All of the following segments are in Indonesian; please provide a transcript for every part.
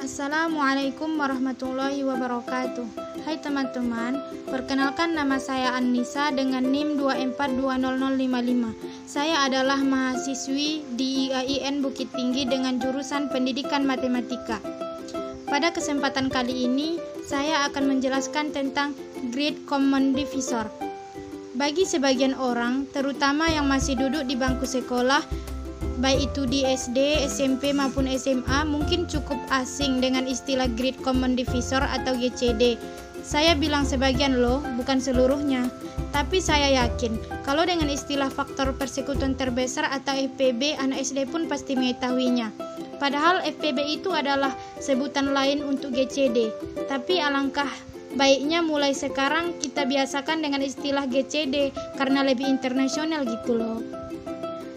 Assalamualaikum warahmatullahi wabarakatuh. Hai teman-teman, perkenalkan nama saya Annisa dengan NIM 2420055. Saya adalah mahasiswi di IAIN Bukit Tinggi dengan jurusan Pendidikan Matematika. Pada kesempatan kali ini, saya akan menjelaskan tentang Great Common Divisor. Bagi sebagian orang, terutama yang masih duduk di bangku sekolah, baik itu di SD, SMP maupun SMA, mungkin cukup asing dengan istilah Great Common Divisor atau GCD. Saya bilang sebagian loh, bukan seluruhnya. Tapi saya yakin, kalau dengan istilah faktor persekutuan terbesar atau FPB, anak SD pun pasti mengetahuinya. Padahal FPB itu adalah sebutan lain untuk GCD. Tapi alangkah baiknya mulai sekarang kita biasakan dengan istilah GCD karena lebih internasional gitu loh.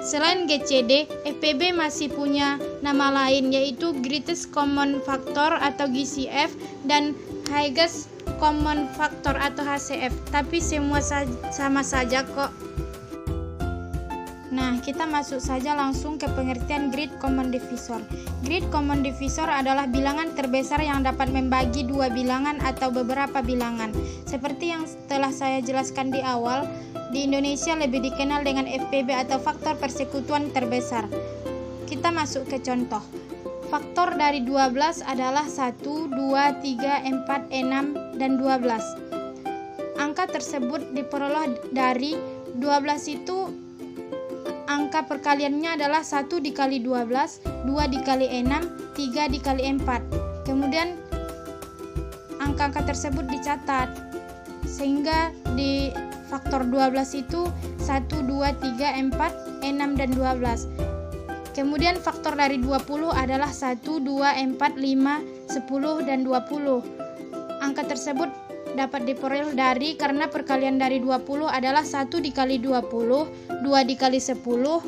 Selain GCD, FPB masih punya nama lain yaitu Greatest Common Factor atau GCF dan Highest Common Factor atau HCF. Tapi semua sama saja kok. Nah, kita masuk saja langsung ke pengertian Great Common Divisor. Great Common Divisor adalah bilangan terbesar yang dapat membagi dua bilangan atau beberapa bilangan. Seperti yang telah saya jelaskan di awal, di Indonesia lebih dikenal dengan FPB atau faktor persekutuan terbesar. Kita masuk ke contoh. Faktor dari 12 adalah 1, 2, 3, 4, 6, dan 12. Angka tersebut diperoleh dari 12 itu angka perkaliannya adalah 1 dikali 12, 2 dikali 6, 3 dikali 4. Kemudian angka-angka tersebut dicatat sehingga di faktor 12 itu 1, 2, 3, 4, 6, dan 12. Kemudian faktor dari 20 adalah 1, 2, 4, 5, 10, dan 20. Angka tersebut dapat diperoleh dari karena perkalian dari 20 adalah 1 dikali 20, 2 dikali 10, 2,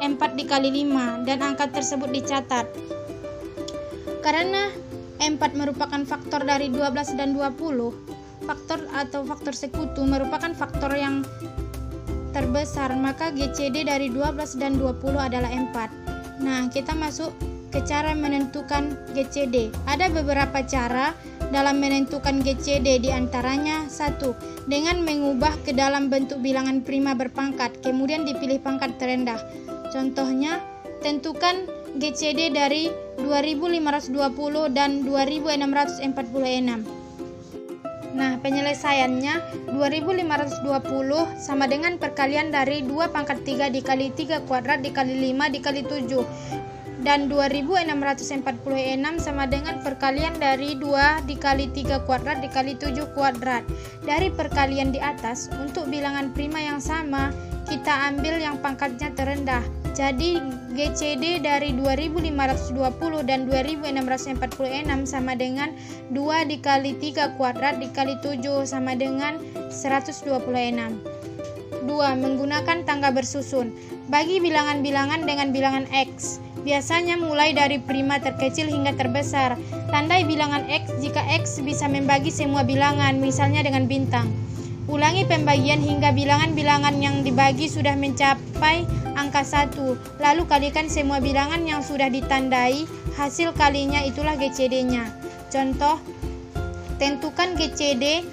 4 dikali 5, dan angka tersebut dicatat. Karena 4 merupakan faktor dari 12 dan 20, faktor atau faktor sekutu merupakan faktor yang terbesar, maka GCD dari 12 dan 20 adalah 4. Nah, kita masuk ke cara menentukan GCD. Ada beberapa cara dalam menentukan GCD, diantaranya 1. Dengan mengubah ke dalam bentuk bilangan prima berpangkat, kemudian dipilih pangkat terendah. Contohnya, tentukan GCD dari 2520 dan 2646. Nah, penyelesaiannya 2520 sama dengan perkalian dari 2 pangkat 3 dikali 3 kuadrat dikali 5 dikali 7. Dan 2646 sama dengan perkalian dari 2 dikali 3 kuadrat dikali 7 kuadrat. Dari perkalian di atas, untuk bilangan prima yang sama, kita ambil yang pangkatnya terendah. Jadi GCD dari 2520 dan 2646 sama dengan 2 dikali 3 kuadrat dikali 7 sama dengan 126. 2. Menggunakan tangga bersusun. Bagi bilangan-bilangan dengan bilangan X, biasanya mulai dari prima terkecil hingga terbesar. Tandai bilangan X jika X bisa membagi semua bilangan, misalnya dengan bintang. Ulangi pembagian hingga bilangan-bilangan yang dibagi sudah mencapai angka 1. Lalu kalikan semua bilangan yang sudah ditandai, hasil kalinya itulah GCD-nya. Contoh, tentukan GCD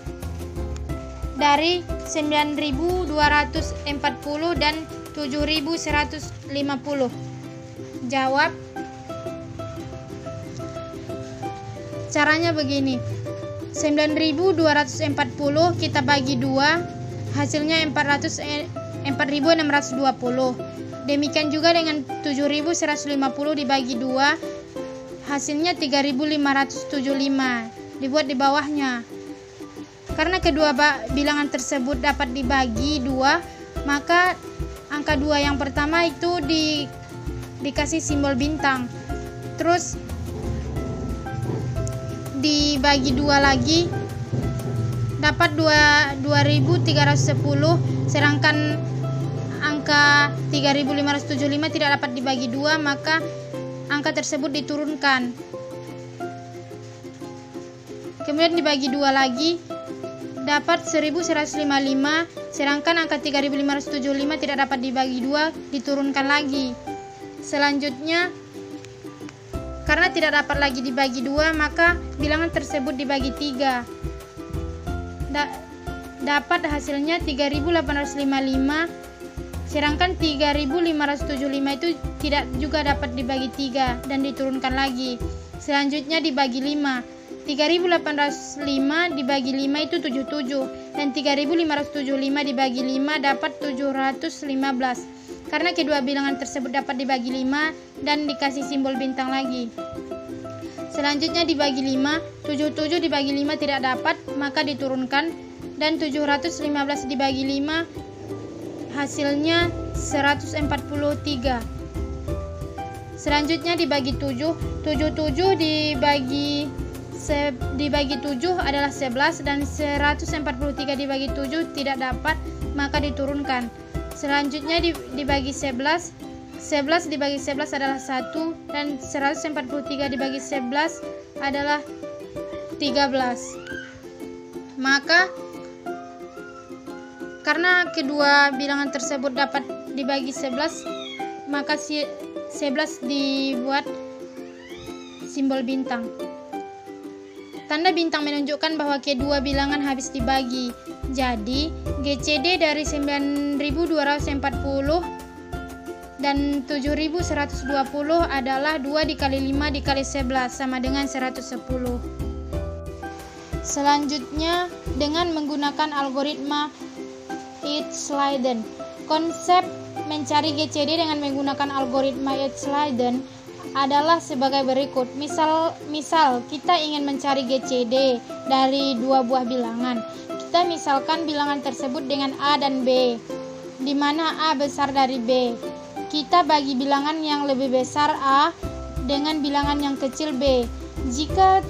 dari 9.240 dan 7.150. Jawab. Caranya begini. 9.240 kita bagi 2, hasilnya 4.620. Demikian juga dengan 7.150 dibagi 2, hasilnya 3.575. Dibuat di bawahnya. Karena kedua bilangan tersebut dapat dibagi 2, maka angka 2 yang pertama itu dikasih simbol bintang. Terus dibagi 2 lagi dapat 2310, sedangkan angka 3575 tidak dapat dibagi 2, maka angka tersebut diturunkan. Kemudian dibagi 2 lagi dapat 1155, sedangkan angka 3575 tidak dapat dibagi 2, diturunkan lagi. Selanjutnya Karena tidak dapat lagi dibagi 2, maka bilangan tersebut dibagi 3. Dapat hasilnya 3855, sedangkan 3575 itu tidak juga dapat dibagi 3 dan diturunkan lagi. Selanjutnya dibagi 5. 3805 dibagi 5 itu 77, dan 3575 dibagi 5 dapat 715. Karena kedua bilangan tersebut dapat dibagi 5 dan dikasih simbol bintang lagi. Selanjutnya dibagi 5, 77 dibagi 5 tidak dapat, maka diturunkan, dan 715 dibagi 5 hasilnya 143. Selanjutnya dibagi 7, 77 dibagi 7 adalah 11, dan 143 dibagi 7 tidak dapat, maka diturunkan. Selanjutnya dibagi 11, 11 dibagi 11 adalah 1, dan 143 dibagi 11 adalah 13. Maka karena kedua bilangan tersebut dapat dibagi 11, maka 11 dibuat simbol bintang. Tanda bintang menunjukkan bahwa kedua bilangan habis dibagi. Jadi, GCD dari 9240 dan 7120 adalah 2 dikali 5 dikali 11 sama dengan 110. Selanjutnya, dengan menggunakan algoritma Each-Leiden. Konsep mencari GCD dengan menggunakan algoritma Each-Leiden adalah sebagai berikut. Misal kita ingin mencari GCD dari dua buah bilangan. Kita misalkan bilangan tersebut dengan A dan B, di mana A besar dari B. Kita bagi bilangan yang lebih besar A dengan bilangan yang kecil B. Jika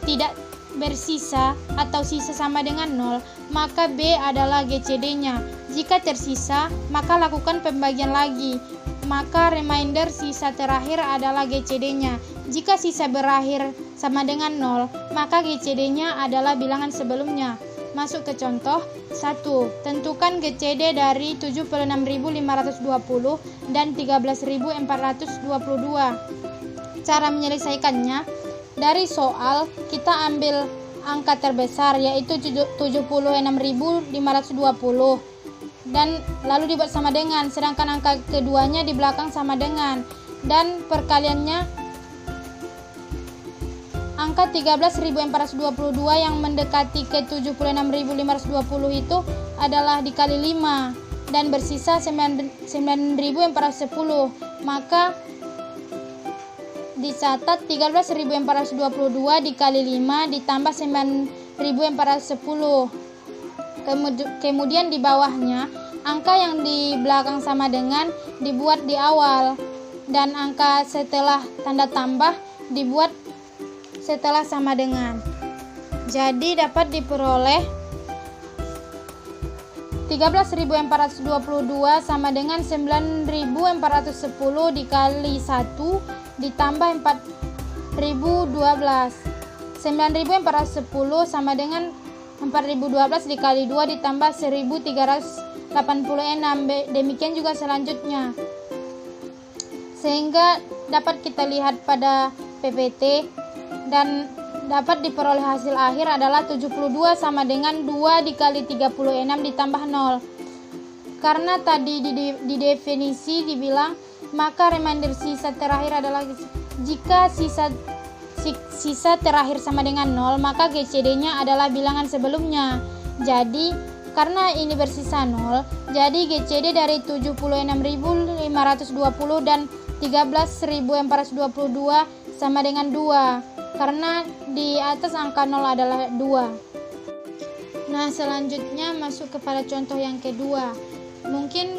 tidak bersisa atau sisa sama dengan 0, maka B adalah GCD-nya. Jika tersisa, maka lakukan pembagian lagi. Maka remainder sisa terakhir adalah GCD-nya. Jika sisa berakhir sama dengan 0, maka GCD-nya adalah bilangan sebelumnya. Masuk ke contoh 1. Tentukan GCD dari 76.520 dan 13.422. Cara menyelesaikannya, dari soal kita ambil angka terbesar yaitu 76.520 dan lalu dibuat sama dengan, sedangkan angka keduanya di belakang sama dengan, dan perkaliannya angka 13.422 yang mendekati ke 76.520 itu adalah dikali 5 dan bersisa 9.410, maka dicatat 13.422 dikali 5 ditambah 9.410. Kemudian di bawahnya angka yang di belakang sama dengan dibuat di awal, dan angka setelah tanda tambah dibuat setelah sama dengan. Jadi dapat diperoleh 13.422 sama dengan 9.410 dikali 1 ditambah 4.012. 9.410 sama dengan 4.012 dikali 2 ditambah 1.386. Demikian juga selanjutnya. Sehingga dapat kita lihat pada PPT dan dapat diperoleh hasil akhir adalah 72 sama dengan 2 dikali 36 ditambah 0. Karena tadi di definisi dibilang, maka remainder sisa terakhir adalah, jika sisa terakhir sama dengan 0, maka GCD-nya adalah bilangan sebelumnya. Jadi, karena ini bersisa 0, jadi GCD dari 76.520 dan 13.422 sama dengan 2, karena di atas angka 0 adalah 2. Nah, selanjutnya masuk kepada contoh yang kedua. Mungkin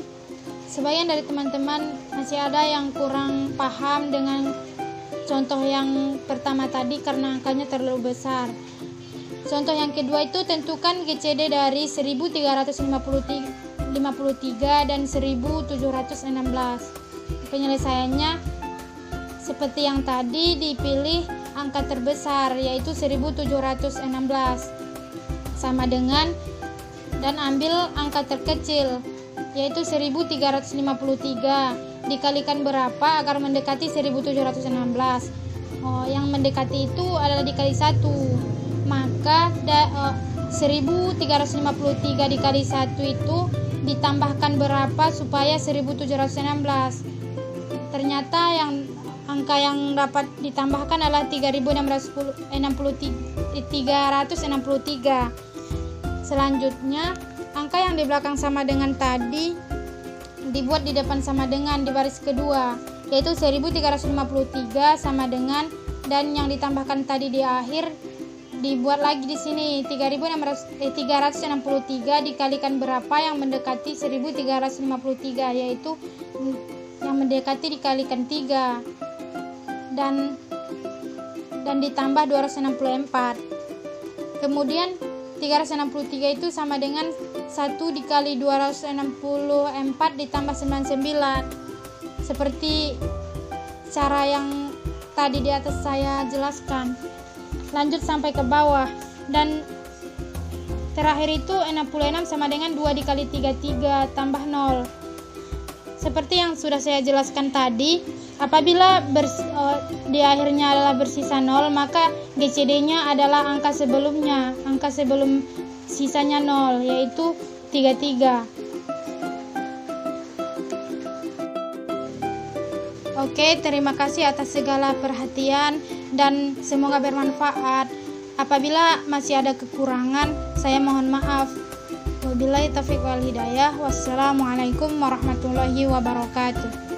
sebagian dari teman-teman masih ada yang kurang paham dengan contoh yang pertama tadi karena angkanya terlalu besar. Contoh yang kedua itu tentukan GCD dari 1353 dan 1716. Penyelesaiannya seperti yang tadi, dipilih angka terbesar yaitu 1716 sama dengan, dan ambil angka terkecil yaitu 1353 dikalikan berapa agar mendekati 1716. yang mendekati itu adalah dikali 1, maka 1353 dikali 1 itu ditambahkan berapa supaya 1716. Ternyata angka yang dapat ditambahkan adalah 363. Selanjutnya, angka yang di belakang sama dengan tadi dibuat di depan sama dengan di baris kedua, yaitu 1353 sama dengan, dan yang ditambahkan tadi di akhir dibuat lagi di sini 363 dikalikan berapa yang mendekati 1353, yaitu yang mendekati dikalikan 3 dan ditambah 264. Kemudian 363 itu sama dengan 1 dikali 264 ditambah 99, seperti cara yang tadi di atas saya jelaskan. Lanjut sampai ke bawah, dan terakhir itu 66 sama dengan 2 dikali 33 tambah 0. Seperti yang sudah saya jelaskan tadi, apabila di akhirnya adalah bersisa 0, maka GCD-nya adalah angka sebelumnya, angka sebelum sisanya 0, yaitu 33. Oke, terima kasih atas segala perhatian dan semoga bermanfaat. Apabila masih ada kekurangan, saya mohon maaf. Wabillahi taufiq wal hidayah. Wassalamualaikum warahmatullahi wabarakatuh.